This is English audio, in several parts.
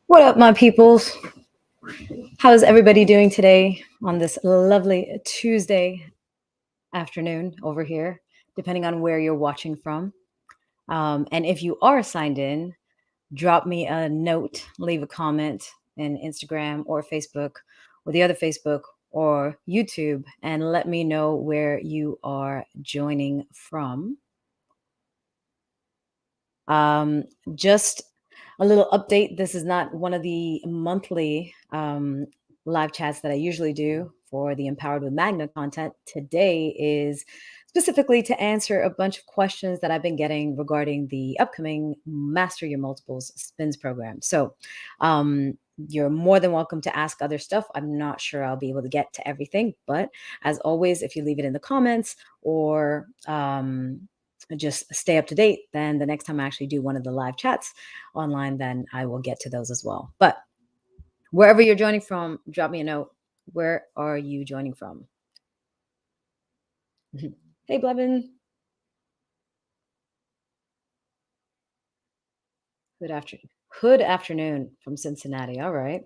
What up, my peoples? How's everybody doing today on this lovely Tuesday afternoon over here, depending on where you're watching from? And if you are signed in, drop me a note, leave a comment in Instagram or Facebook or the other Facebook or YouTube, and let me know where you are joining from. Um, just a little update. This is not one of the monthly live chats that I usually do for the Empowered with Magna content. Today is specifically to answer a bunch of questions that I've been getting regarding the upcoming Master Your Multiples Spins program. So, you're more than welcome to ask other stuff. I'm not sure I'll be able to get to everything, but as always, if you leave it in the comments or just stay up to date, then the next time I actually do one of the live chats online, then I will get to those as well. But wherever you're joining from, drop me a note. Where are you joining from? Hey, Blevin. Good afternoon. Good afternoon from Cincinnati. All right.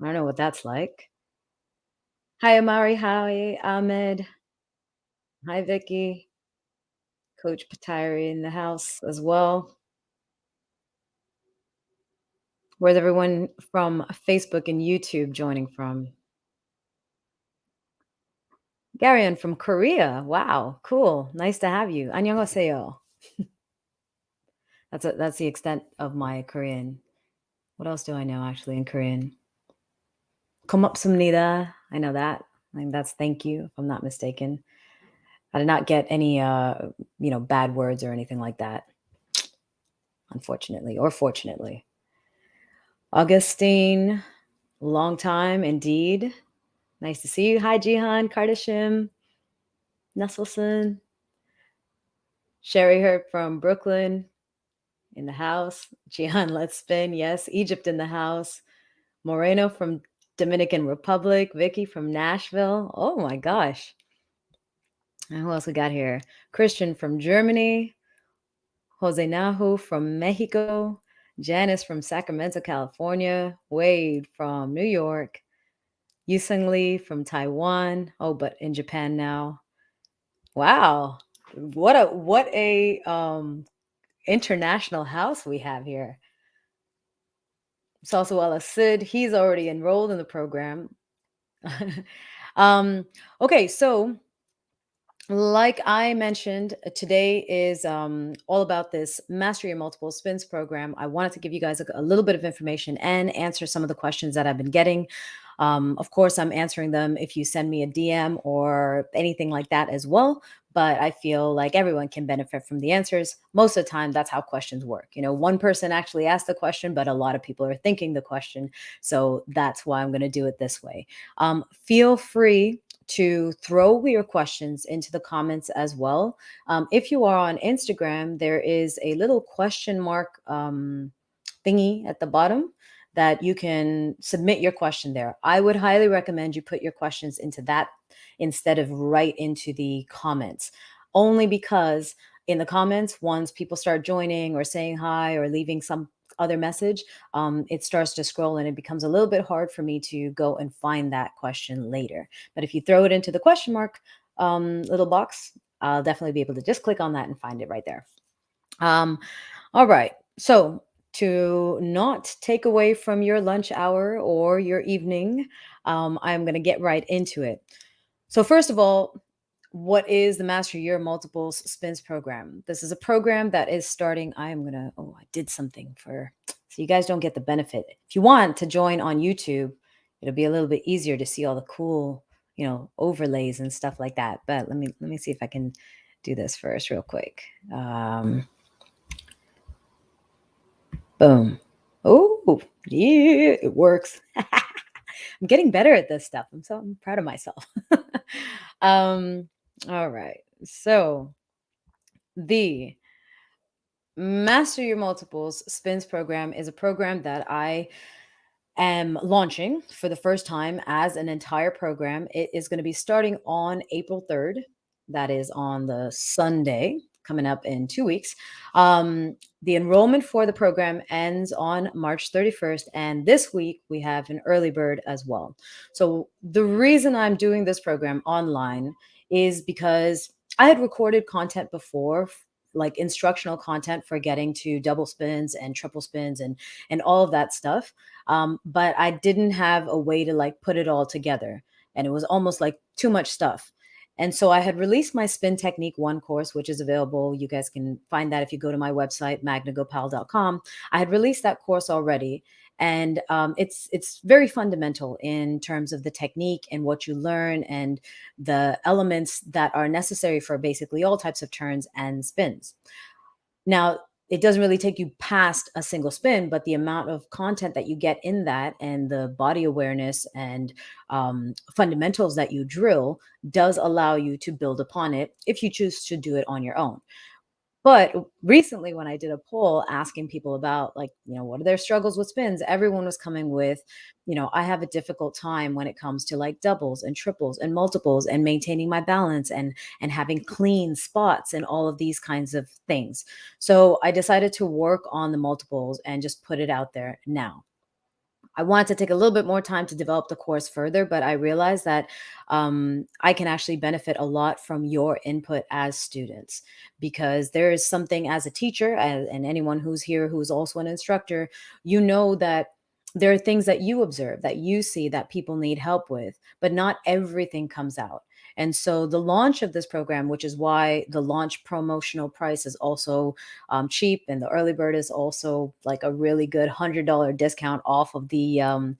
I don't know what that's like. Hi, Amari. Hi, Ahmed. Hi, Vicky. Coach Patiri in the house as well. Where's everyone from Facebook and YouTube joining from? Garion from Korea. Wow, cool. Nice to have you. 안녕하세요. That's the extent of my Korean. What else do I know actually in Korean? 고맙습니다. I know that. I think that's thank you, if I'm not mistaken. I did not get any bad words or anything like that, unfortunately or fortunately. Augustine, long time indeed. Nice to see you. Hi, Jihan, Kardashim, Nesselson, Sherry Hurt from Brooklyn in the house. Jihan, let's spin. Yes. Egypt in the house. Moreno from Dominican Republic. Vicky from Nashville. Oh my gosh. And who else we got here? Christian from Germany. Jose Nahu from Mexico. Janice from Sacramento, California. Wade from New York. Yusung Lee from Taiwan. Oh, but in Japan now. Wow. What a international house we have here. Salsa Wala Sid, he's already enrolled in the program. Okay, so like I mentioned, today is all about this Master Your Multiple Spins program. I wanted to give you guys a little bit of information and answer some of the questions that I've been getting. Of course, I'm answering them if you send me a DM or anything like that as well. But I feel like everyone can benefit from the answers. Most of the time, that's how questions work. One person actually asked the question, but a lot of people are thinking the question. So that's why I'm going to do it this way. Feel free to throw your questions into the comments as well. If you are on Instagram, there is a little question mark thingy at the bottom that you can submit your question there. I would highly recommend you put your questions into that instead of right into the comments, only because in the comments, once people start joining or saying hi or leaving some other message, it starts to scroll and it becomes a little bit hard for me to go and find that question later. But if you throw it into the question mark little box, I'll definitely be able to just click on that and find it right there. All right. So to not take away from your lunch hour or your evening, I'm going to get right into it. So first of all, what is the Master Your Multiples Spins program? This is a program that is starting. I did something so you guys don't get the benefit. If you want to join on YouTube, it'll be a little bit easier to see all the cool, overlays and stuff like that. But let me see if I can do this first real quick. Boom. Oh, yeah, it works. I'm getting better at this stuff. I'm proud of myself. All right. So the Master Your Multiples Spins program is a program that I am launching for the first time as an entire program. It is going to be starting on April 3rd. That is on the Sunday. coming up in 2 weeks. The enrollment for the program ends on March 31st. And this week we have an early bird as well. So the reason I'm doing this program online is because I had recorded content before, like instructional content for getting to double spins and triple spins and all of that stuff. But I didn't have a way to like put it all together, and it was almost like too much stuff. And so I had released my Spin Technique 1 course, which is available. You guys can find that if you go to my website, magnagopal.com. I had released that course already. And it's very fundamental in terms of the technique and what you learn and the elements that are necessary for basically all types of turns and spins. Now, it doesn't really take you past a single spin, but the amount of content that you get in that and the body awareness and fundamentals that you drill does allow you to build upon it if you choose to do it on your own. But recently, when I did a poll asking people about, like, what are their struggles with spins, everyone was coming with, I have a difficult time when it comes to like doubles and triples and multiples and maintaining my balance and having clean spots and all of these kinds of things. So I decided to work on the multiples and just put it out there now. I wanted to take a little bit more time to develop the course further, but I realized that I can actually benefit a lot from your input as students, because there is something as a teacher and anyone who's here who's also an instructor, that there are things that you observe, that you see that people need help with, but not everything comes out. And so the launch of this program, which is why the launch promotional price is also cheap, and the early bird is also like a really good $100 discount off of the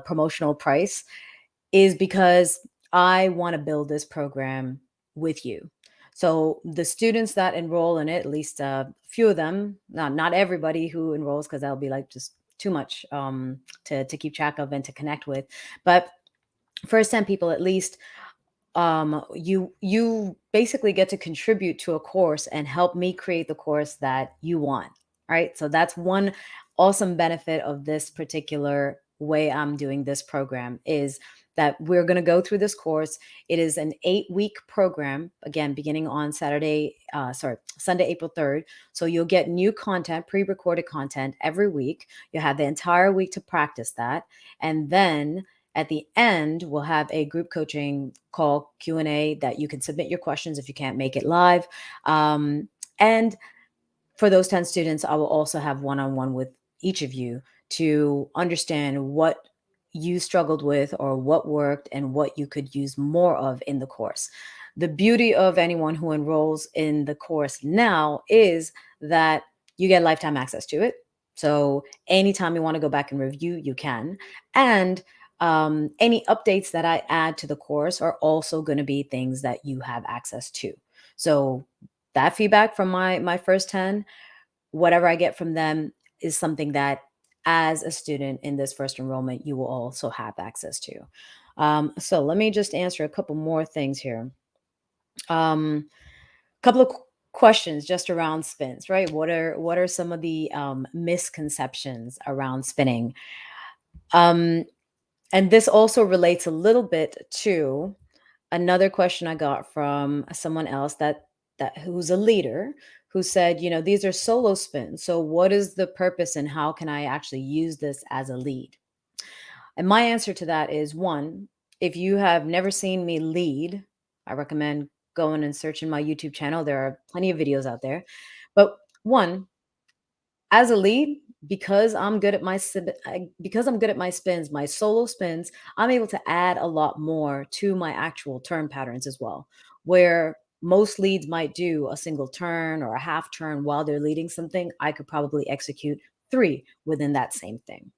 promotional price, is because I want to build this program with you. So the students that enroll in it, at least a few of them, not everybody who enrolls, because that'll be like just too much to keep track of and to connect with, but first 10 people at least, you basically get to contribute to a course and help me create the course that you want. Right, so that's one awesome benefit of this particular way I'm doing this program, is that we're going to go through this course. It is an 8-week program, again beginning on Sunday, April 3rd. So you'll get new content, pre-recorded content every week. You'll have the entire week to practice that, and then at the end, we'll have a group coaching call, Q&A, that you can submit your questions if you can't make it live. And for those 10 students, I will also have one-on-one with each of you to understand what you struggled with or what worked and what you could use more of in the course. The beauty of anyone who enrolls in the course now is that you get lifetime access to it. So anytime you want to go back and review, you can. And any updates that I add to the course are also going to be things that you have access to. So that feedback from my first 10, whatever I get from them, is something that as a student in this first enrollment, you will also have access to. So let me just answer a couple more things here. Couple of questions just around spins, right? What are some of the misconceptions around spinning? Um, and this also relates a little bit to another question I got from someone else that who's a leader, who said, these are solo spins. So what is the purpose and how can I actually use this as a lead? And my answer to that is, one, if you have never seen me lead, I recommend going and searching my YouTube channel. There are plenty of videos out there. But one, as a lead, because I'm good at my spins, my solo spins, I'm able to add a lot more to my actual turn patterns as well. Where most leads might do a single turn or a half turn while they're leading something, I could probably execute 3 within that same thing.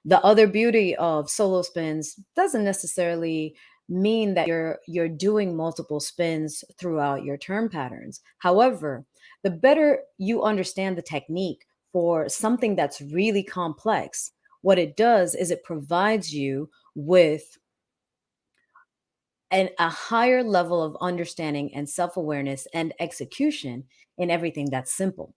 The other beauty of solo spins doesn't necessarily mean that you're doing multiple spins throughout your turn patterns. However, the better you understand the technique for something that's really complex, what it does is it provides you with a higher level of understanding and self-awareness and execution in everything that's simple.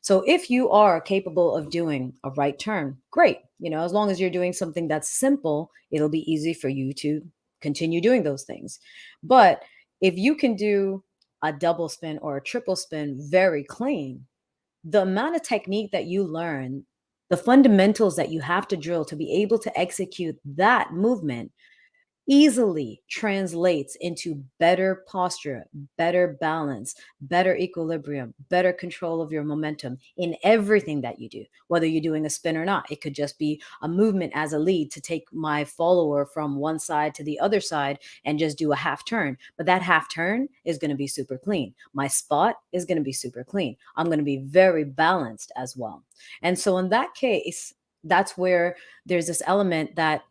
So if you are capable of doing a right turn, great. As long as you're doing something that's simple, it'll be easy for you to continue doing those things. But if you can do a double spin or a triple spin very clean, the amount of technique that you learn, the fundamentals that you have to drill to be able to execute that movement easily translates into better posture, better balance, better equilibrium, better control of your momentum in everything that you do, whether you're doing a spin or not. It could just be a movement as a lead to take my follower from one side to the other side and just do a half turn. But that half turn is going to be super clean. My spot is going to be super clean. I'm going to be very balanced as well. And so, in that case, that's where there's this element that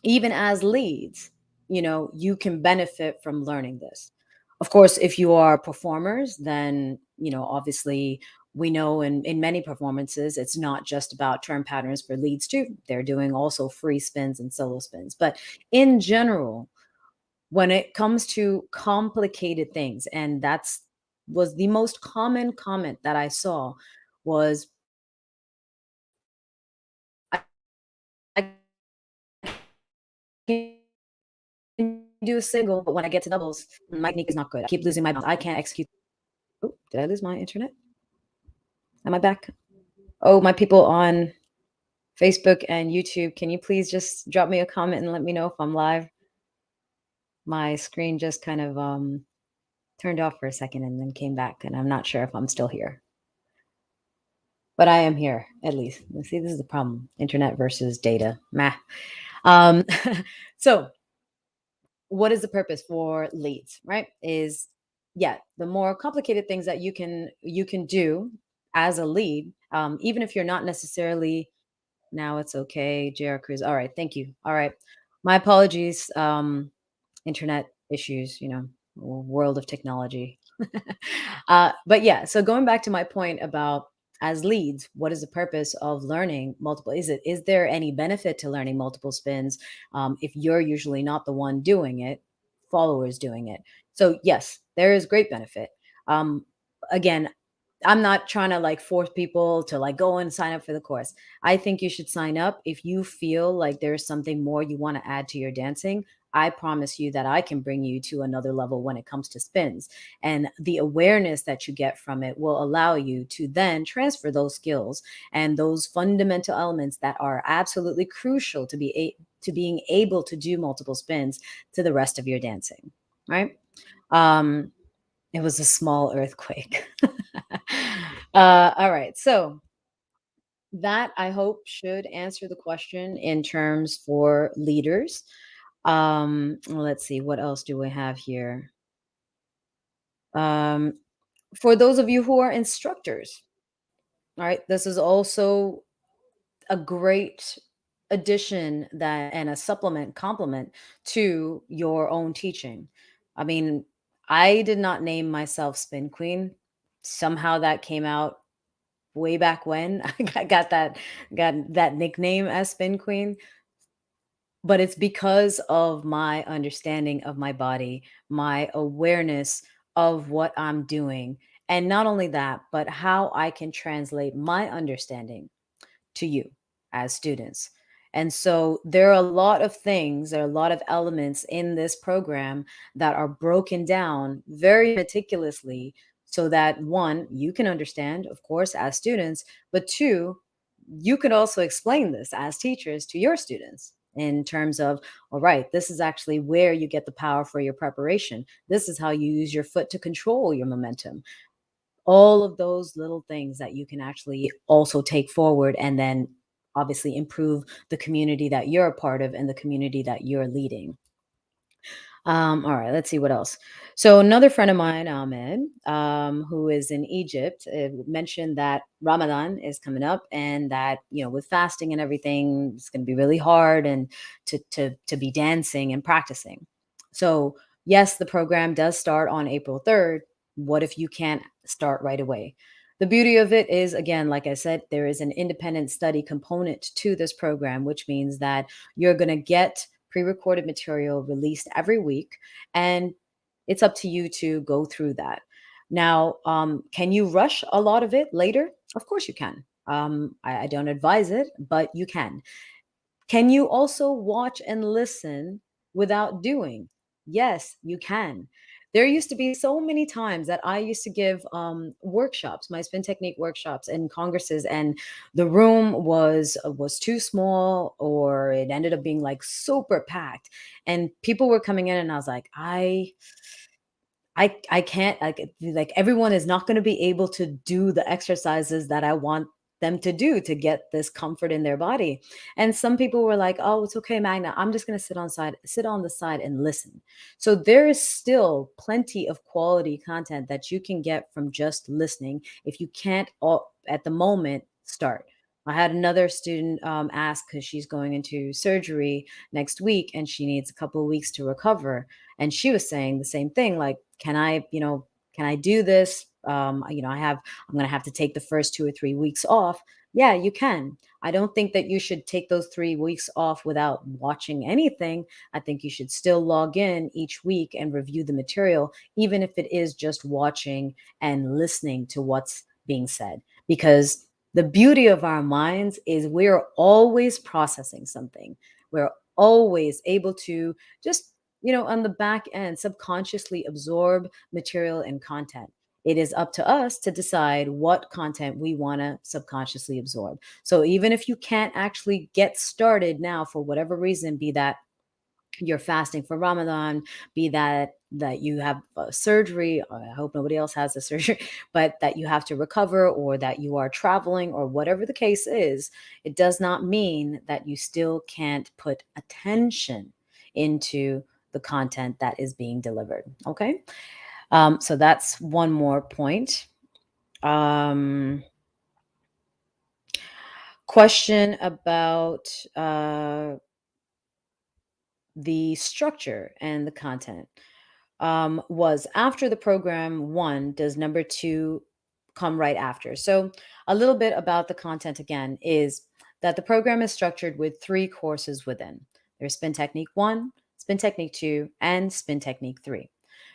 even as leads, you can benefit from learning this. Of course, if you are performers, then, obviously we know in many performances, it's not just about turn patterns for leads too. They're doing also free spins and solo spins. But in general, when it comes to complicated things, and that's was the most common comment that I saw was I, I can do a single, but when I get to doubles, my technique is not good. I keep losing my balance. I can't execute. Oh, did I lose my internet? Am I back? Oh, my people on Facebook and YouTube, can you please just drop me a comment and let me know if I'm live? My screen just kind of turned off for a second and then came back, and I'm not sure if I'm still here. But I am here at least. See, this is the problem. Internet versus data. Meh. Um, so what is the purpose for leads, right? Is yeah, the more complicated things that you can do as a lead, even if you're not necessarily. Now it's okay, JR Cruz. All right, thank you. All right, my apologies. Internet issues, world of technology. But yeah, so going back to my point about as leads, what is the purpose of learning multiple? Is there any benefit to learning multiple spins if you're usually not the one doing it, followers doing it? So yes, there is great benefit. Um, Again, I'm not trying to like force people to like go and sign up for the course. I think you should sign up if you feel like there's something more you want to add to your dancing. I promise you that I can bring you to another level when it comes to spins. And the awareness that you get from it will allow you to then transfer those skills and those fundamental elements that are absolutely crucial to being able to do multiple spins to the rest of your dancing. Right? Um, it was a small earthquake. All right. So that I hope should answer the question in terms for leaders. Let's see, what else do we have here? Um, for those of you who are instructors, all right, this is also a great addition that and a supplement complement to your own teaching. I mean, I did not name myself Spin Queen. Somehow that came out way back when. I got that nickname as Spin Queen, but it's because of my understanding of my body, my awareness of what I'm doing, and not only that, but how I can translate my understanding to you as students. And so there are a lot of things, there are a lot of elements in this program that are broken down very meticulously so that one, you can understand, of course, as students, but two, you can also explain this as teachers to your students in terms of, all right, this is actually where you get the power for your preparation. This is how you use your foot to control your momentum, all of those little things that you can actually also take forward and then obviously improve the community that you're a part of and the community that you're leading. All right, let's see what else. So another friend of mine, Ahmed, who is in Egypt, mentioned that Ramadan is coming up, and that with fasting and everything, it's going to be really hard, and to be dancing and practicing. So yes, the program does start on April 3rd. What if you can't start right away? The beauty of it is, again, like I said, there is an independent study component to this program, which means that you're going to get pre-recorded material released every week, and it's up to you to go through that. Now, can you rush a lot of it later? Of course you can. I don't advise it, but you can. Can you also watch and listen without doing? Yes, you can. There used to be so many times that I used to give workshops, my spin technique workshops and congresses, and the room was too small, or it ended up being like super packed, and people were coming in, and I was like, I can't, like everyone is not going to be able to do the exercises that I want them to do to get this comfort in their body. And some people were like, "Oh, it's okay, Magna. I'm just going to sit on the side and listen." So there is still plenty of quality content that you can get from just listening if you can't all, at the moment start. I had another student ask because she's going into surgery next week and she needs a couple of weeks to recover, and she was saying the same thing, like, can I, can I do this? I'm going to have to take the first 2 or 3 weeks off. Yeah, you can. I don't think that you should take those 3 weeks off without watching anything. I think you should still log in each week and review the material, even if it is just watching and listening to what's being said. Because the beauty of our minds is we're always processing something. We're always able to just, on the back end, subconsciously absorb material and content. It is up to us to decide what content we want to subconsciously absorb. So even if you can't actually get started now for whatever reason, be that you're fasting for Ramadan, be that you have surgery, I hope nobody else has a surgery, but that you have to recover, or that you are traveling, or whatever the case is, it does not mean that you still can't put attention into the content that is being delivered. Okay. So that's one more point. Um, Question about the structure and the content. Was after the program one, does number two come right after? So, a little bit about the content again is that the program is structured with three courses within. There's Spin Technique 1, Spin Technique 2, and Spin Technique 3.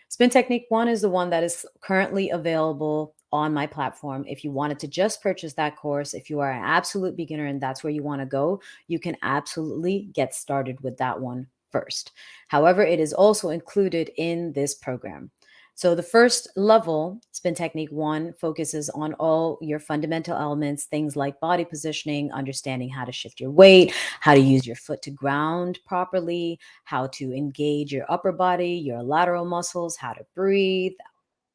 Spin Technique 1 is the one that is currently available on my platform. If you wanted to just purchase that course, if you are an absolute beginner and that's where you want to go, you can absolutely get started with that one first. However, it is also included in this program. So the first level, Spin Technique 1, focuses on all your fundamental elements, things like body positioning, understanding how to shift your weight, how to use your foot to ground properly, how to engage your upper body, your lateral muscles, how to breathe,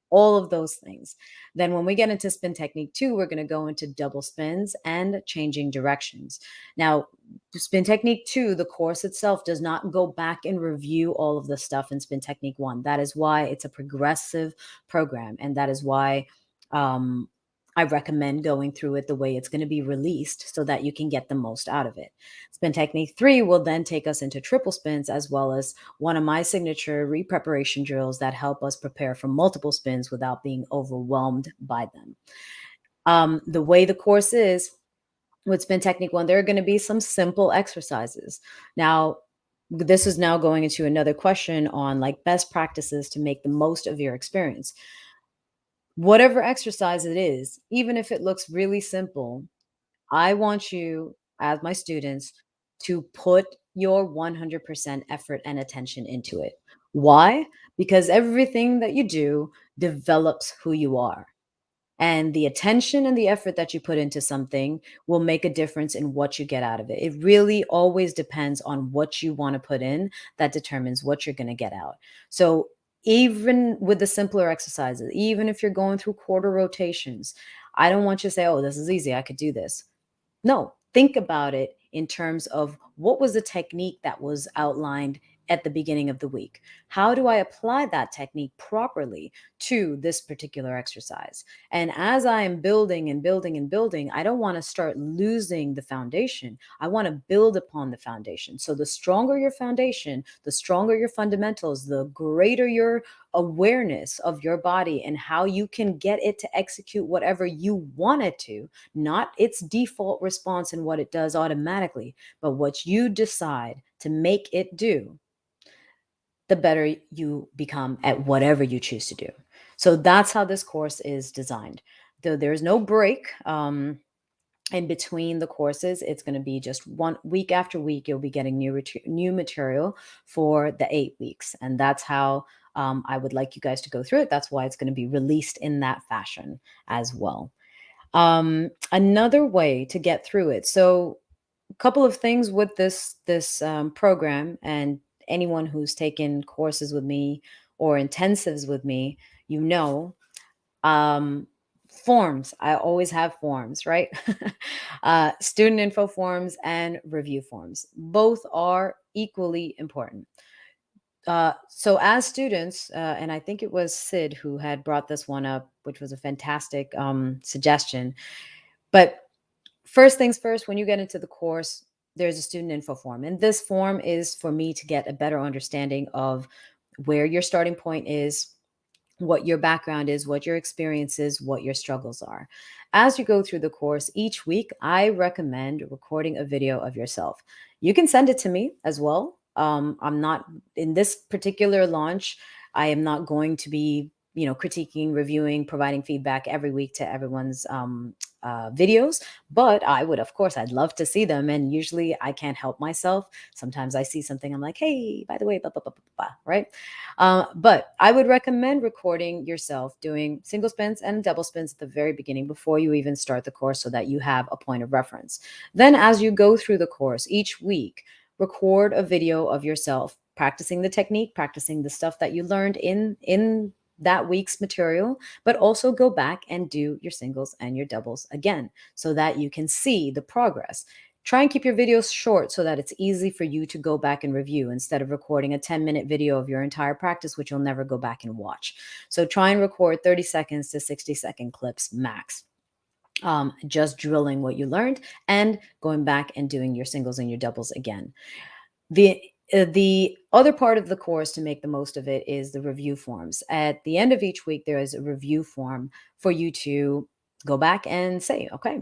all of those things. Then when we get into spin technique 2, we're going to go into double spins and changing directions. Now, spin technique 2, the course itself does not go back and review all of the stuff in spin technique 1. That is why it's a progressive program, and that is why um I recommend going through it the way it's going to be released so that you can get the most out of it. Spin technique 3 will then take us into triple spins, as well as one of my signature re-preparation drills that help us prepare for multiple spins without being overwhelmed by them. The way the course is with Spin Technique 1, there are going to be some simple exercises. Now, this is now going into another question on like best practices to make the most of your experience. Whatever exercise it is, even if it looks really simple, I want you, as my students, to put your 100% effort and attention into it. Why? Because everything that you do develops who you are. And the attention and the effort that you put into something will make a difference in what you get out of it. It really always depends on what you want to put in that determines what you're going to get out. So, even with the simpler exercises, even if you're going through quarter rotations, I don't want you to say, oh, this is easy. I could do this. No, think about it in terms of what was the technique that was outlined at the beginning of the week? How do I apply that technique properly to this particular exercise? And as I am building and building and building, I don't want to start losing the foundation. I want to build upon the foundation. So the stronger your foundation, the stronger your fundamentals, the greater your awareness of your body and how you can get it to execute whatever you want it to, not its default response and what it does automatically, but what you decide to make it do, the better you become at whatever you choose to do. So that's how this course is designed. Though there's no break in between the courses, it's going to be just one week after week. You'll be getting new material for the 8 weeks, and that's how I would like you guys to go through it. That's why it's going to be released in that fashion as well. Another way to get through it. So, a couple of things with this program, and anyone who's taken courses with me or intensives with me, you know, um, forms. I always have forms, right? Student info forms and review forms. Both are equally important. So as students, and I think it was Sid who had brought this one up, which was a fantastic suggestion. But first things first, when you get into the course, there's a student info form. And this form is for me to get a better understanding of where your starting point is, what your background is, what your experience is, what your struggles are. As you go through the course each week, I recommend recording a video of yourself. You can send it to me as well. I'm not in this particular launch. I am not going to be, critiquing, reviewing, providing feedback every week to everyone's videos. But I would, of course, I'd love to see them. And usually I can't help myself. Sometimes I see something, I'm like, hey, by the way, blah, blah, blah, blah, blah, right? But I would recommend recording yourself doing single spins and double spins at the very beginning before you even start the course so that you have a point of reference. Then, as you go through the course each week, record a video of yourself practicing the technique, practicing the stuff that you learned in that week's material, but also go back and do your singles and your doubles again so that you can see the progress. Try and keep your videos short so that it's easy for you to go back and review instead of recording a 10-minute video of your entire practice, which you'll never go back and watch. So try and record 30 seconds to 60-second clips max. Just drilling what you learned and going back and doing your singles and your doubles again. The other part of the course to make the most of it is the review forms. At the end of each week, there is a review form for you to go back and say, okay,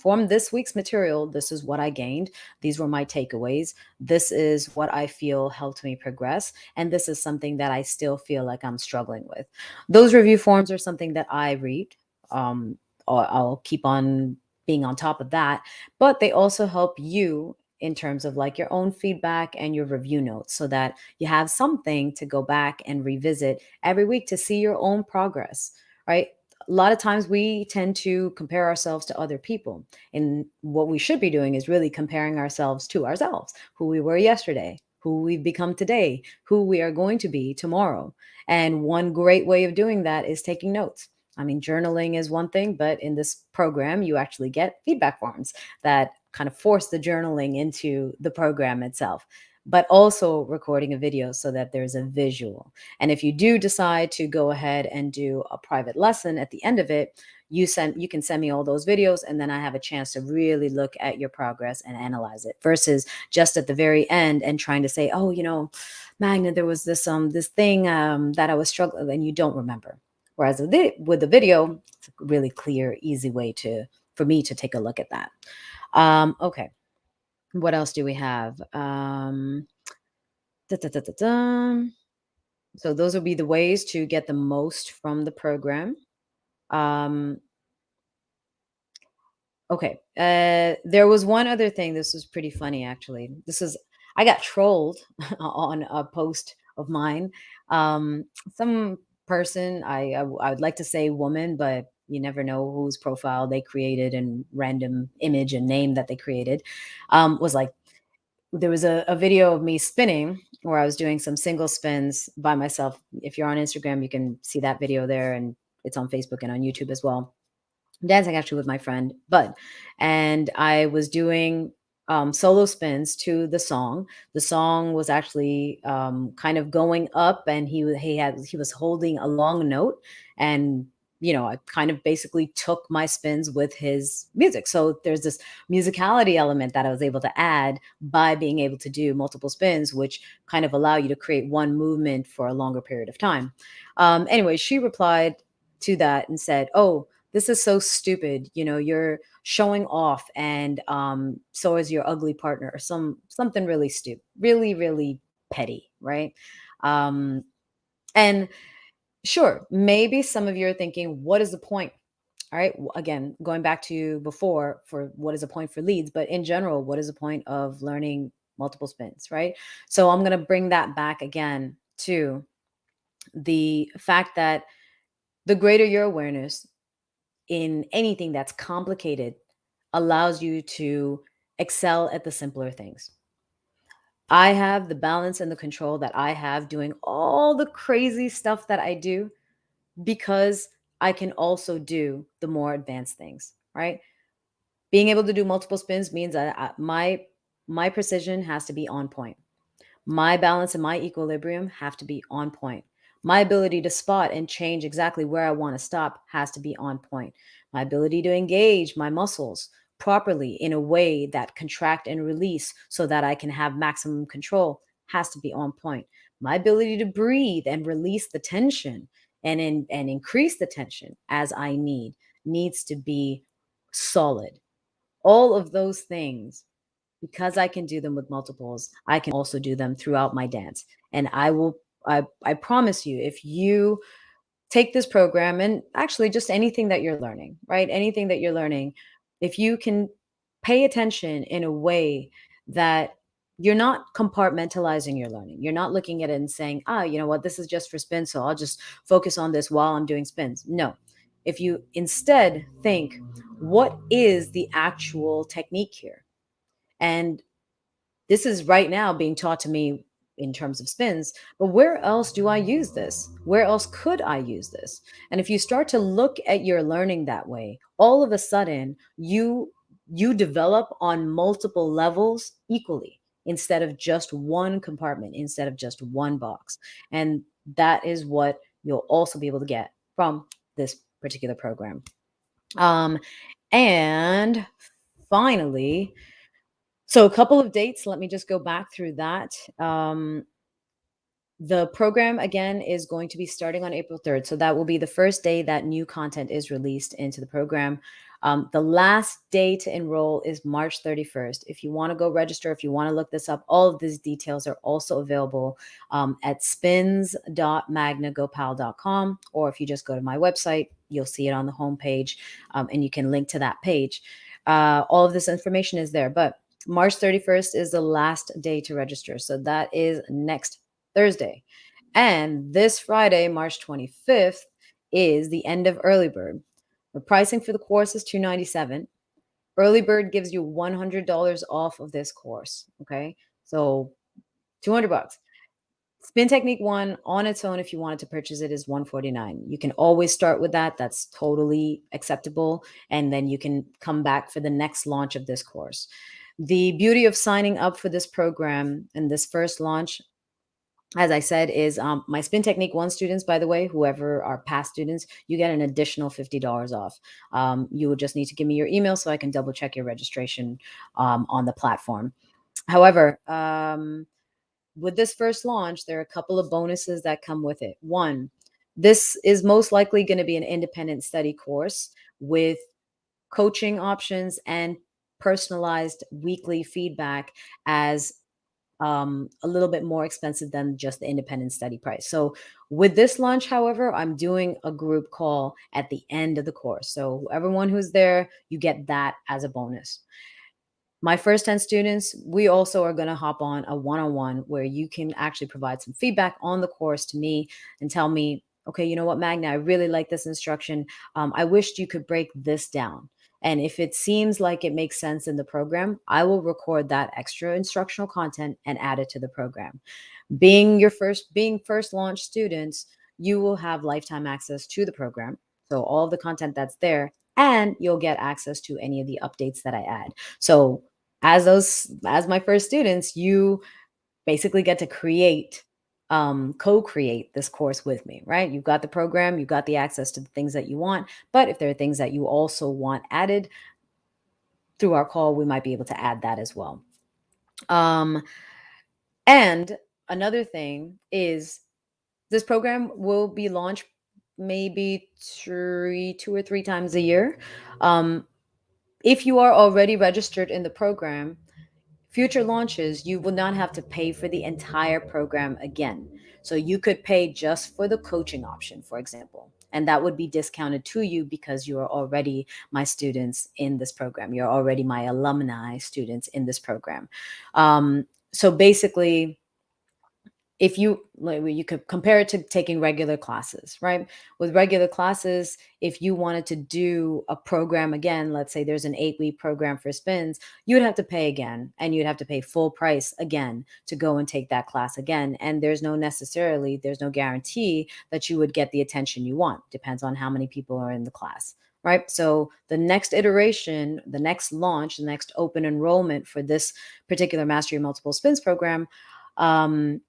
from this week's material, this is what I gained. These were my takeaways. This is what I feel helped me progress. And this is something that I still feel like I'm struggling with. Those review forms are something that I read. Um, I'll keep on being on top of that, but they also help you in terms of like your own feedback and your review notes so that you have something to go back and revisit every week to see your own progress, right? A lot of times we tend to compare ourselves to other people. And what we should be doing is really comparing ourselves to ourselves, who we were yesterday, who we've become today, who we are going to be tomorrow. And one great way of doing that is taking notes. I mean, journaling is one thing, but in this program, you actually get feedback forms that kind of force the journaling into the program itself, but also recording a video so that there's a visual. And if you do decide to go ahead and do a private lesson at the end of it, you can send me all those videos, and then I have a chance to really look at your progress and analyze it versus just at the very end and trying to say, oh, Magna, there was this thing that I was struggling, and you don't remember. Whereas with the video, it's a really clear, easy way for me to take a look at that. Okay. What else do we have? Da, da, da, da, da. So those will be the ways to get the most from the program. Um, okay. There was one other thing. This was pretty funny, actually. I got trolled on a post of mine. Some person, I would like to say woman, but you never know whose profile they created and random image and name that they created, was like, there was a video of me spinning where I was doing some single spins by myself. If you're on Instagram, you can see that video there, and it's on Facebook and on YouTube as well. I'm dancing actually with my friend Bud, and I was doing solo spins to the song. The song was actually kind of going up, and he was holding a long note, and I kind of basically took my spins with his music. So there's this musicality element that I was able to add by being able to do multiple spins, which kind of allow you to create one movement for a longer period of time. Anyway, she replied to that and said, "Oh, this is so stupid. You're showing off, and so is your ugly partner," or something really stupid, really, really petty, right? Um, and sure, maybe some of you are thinking, what is the point? All right. Again, going back to before for what is the point for leads, but in general, what is the point of learning multiple spins, right? So I'm going to bring that back again to the fact that the greater your awareness in anything that's complicated allows you to excel at the simpler things. I have the balance and the control that I have doing all the crazy stuff that I do because I can also do the more advanced things, right? Being able to do multiple spins means that my precision has to be on point. My balance and my equilibrium have to be on point. My ability to spot and change exactly where I want to stop has to be on point. My ability to engage my muscles properly in a way that contract and release so that I can have maximum control has to be on point. My ability to breathe and release the tension and increase the tension as I needs to be solid. All of those things, because I can do them with multiples, I can also do them throughout my dance. And I promise you, if you take this program and actually just anything that you're learning, right? Anything that you're learning, if you can pay attention in a way that you're not compartmentalizing your learning. You're not looking at it and saying, you know what, this is just for spins, so I'll just focus on this while I'm doing spins. No. If you instead think, what is the actual technique here? And this is right now being taught to me in terms of spins, but where else do I use this? Where else could I use this? And if you start to look at your learning that way, all of a sudden you develop on multiple levels equally instead of just one compartment, instead of just one box. And that is what you'll also be able to get from this particular program. Um, and finally, so a couple of dates, let me just go back through that. The program again is going to be starting on April 3rd. So that will be the first day that new content is released into the program. The last day to enroll is March 31st. If you want to go register, if you want to look this up, all of these details are also available at spins.magnagopal.com. Or if you just go to my website, you'll see it on the homepage and you can link to that page. All of this information is there. But March 31st is the last day to register. So that is next Thursday. And this Friday, March 25th, is the end of early bird. The pricing for the course is $297. Early bird gives you $100 off of this course. Okay. So 200 bucks. Spin Technique 1 on its own, if you wanted to purchase it, is 149. You can always start with that. That's totally acceptable. And then you can come back for the next launch of this course. The beauty of signing up for this program and this first launch, as I said, is my Spin Technique 1 students, by the way, whoever are past students, you get an additional $50 off. You would just need to give me your email so I can double check your registration on the platform. However, with this first launch, there are a couple of bonuses that come with it. One, this is most likely going to be an independent study course with coaching options and personalized weekly feedback as a little bit more expensive than just the independent study price. So with this launch, however, I'm doing a group call at the end of the course. So everyone who's there, you get that as a bonus. My first 10 students, we also are going to hop on a one-on-one where you can actually provide some feedback on the course to me and tell me, okay, you know what, Magna, I really like this instruction. I wished you could break this down. And if it seems like it makes sense in the program, I will record that extra instructional content and add it to the program. Being first launch students, you will have lifetime access to the program. So all of the content that's there, and you'll get access to any of the updates that I add. So as my first students, you basically get to co-create this course with me, right? You've got the program, you've got the access to the things that you want, but if there are things that you also want added through our call, we might be able to add that as well. And another thing is this program will be launched maybe two or three times a year. If you are already registered in the program, future launches, you will not have to pay for the entire program again. So you could pay just for the coaching option, for example, and that would be discounted to you because you are already my students in this program. You're already my alumni students in this program. So basically, if you like, you could compare it to taking regular classes, right? With regular classes, if you wanted to do a program again, let's say there's an 8-week program for spins, you would have to pay again, and you'd have to pay full price again to go and take that class again. And there's no guarantee that you would get the attention you want. Depends on how many people are in the class, right? So the next iteration, the next launch, the next open enrollment for this particular Mastery Multiple Spins program, um,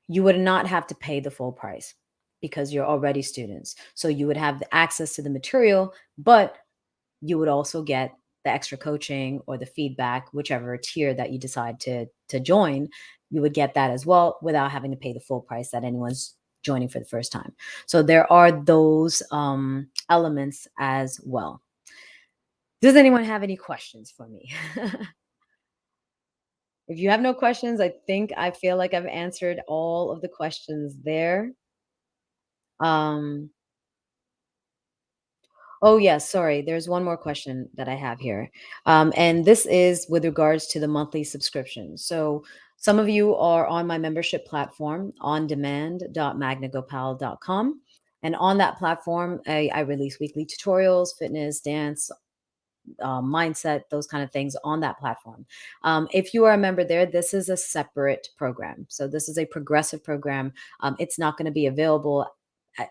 you would not have to pay the full price because you're already students. So you would have the access to the material, but you would also get the extra coaching or the feedback, whichever tier that you decide to join, you would get that as well without having to pay the full price that anyone's joining for the first time. So there are those elements as well. Does anyone have any questions for me? If you have no questions, I feel like I've answered all of the questions there. Um, oh, yes, sorry, there's one more question that I have here. And this is with regards to the monthly subscription. So some of you are on my membership platform, ondemand.magnagopal.com. And on that platform, I release weekly tutorials, fitness, dance, mindset, those kind of things on that platform. If you are a member there, this is a separate program. So this is a progressive program. It's not going to be available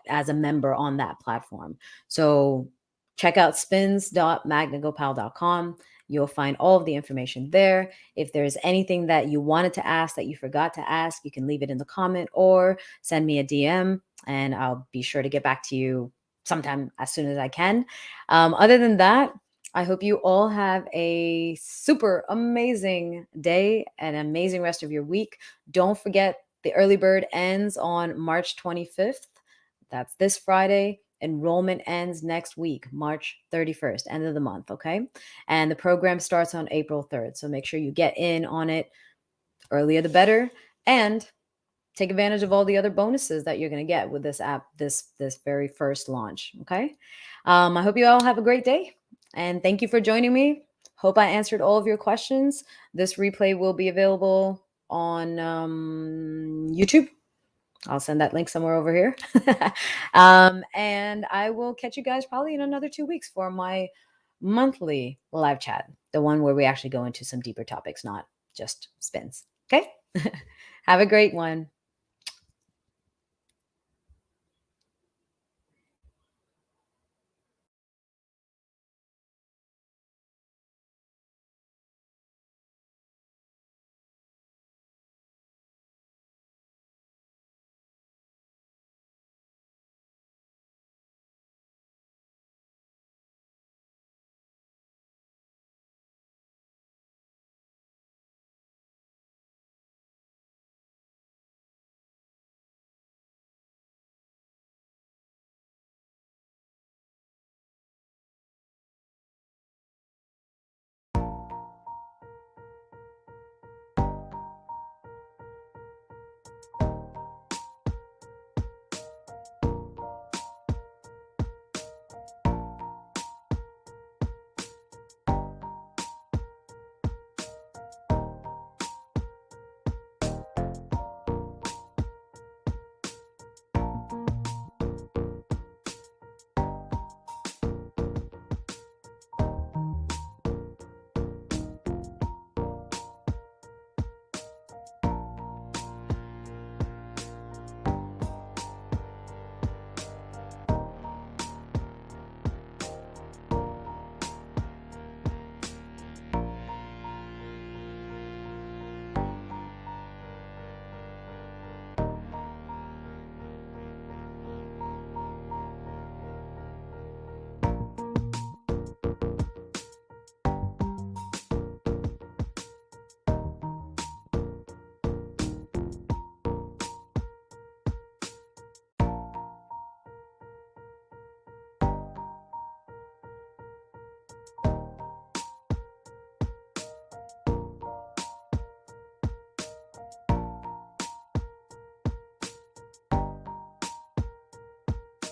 as a member on that platform. So check out spins.magnagopal.com. You'll find all of the information there. If there's anything that you wanted to ask that you forgot to ask, you can leave it in the comment or send me a DM, and I'll be sure to get back to you sometime as soon as I can. Other than that, I hope you all have a super amazing day, an amazing rest of your week. Don't forget the early bird ends on March 25th. That's this Friday. Enrollment ends next week, March 31st, end of the month. Okay. And the program starts on April 3rd. So make sure you get in on it, earlier the better. And take advantage of all the other bonuses that you're going to get with this app, this very first launch. Okay. I hope you all have a great day, and thank you for joining me. Hope I answered all of your questions. This replay will be available on YouTube. I'll send that link somewhere over here. And I will catch you guys probably in another 2 weeks for my monthly live chat, the one where we actually go into some deeper topics, not just spins. Okay. Have a great one.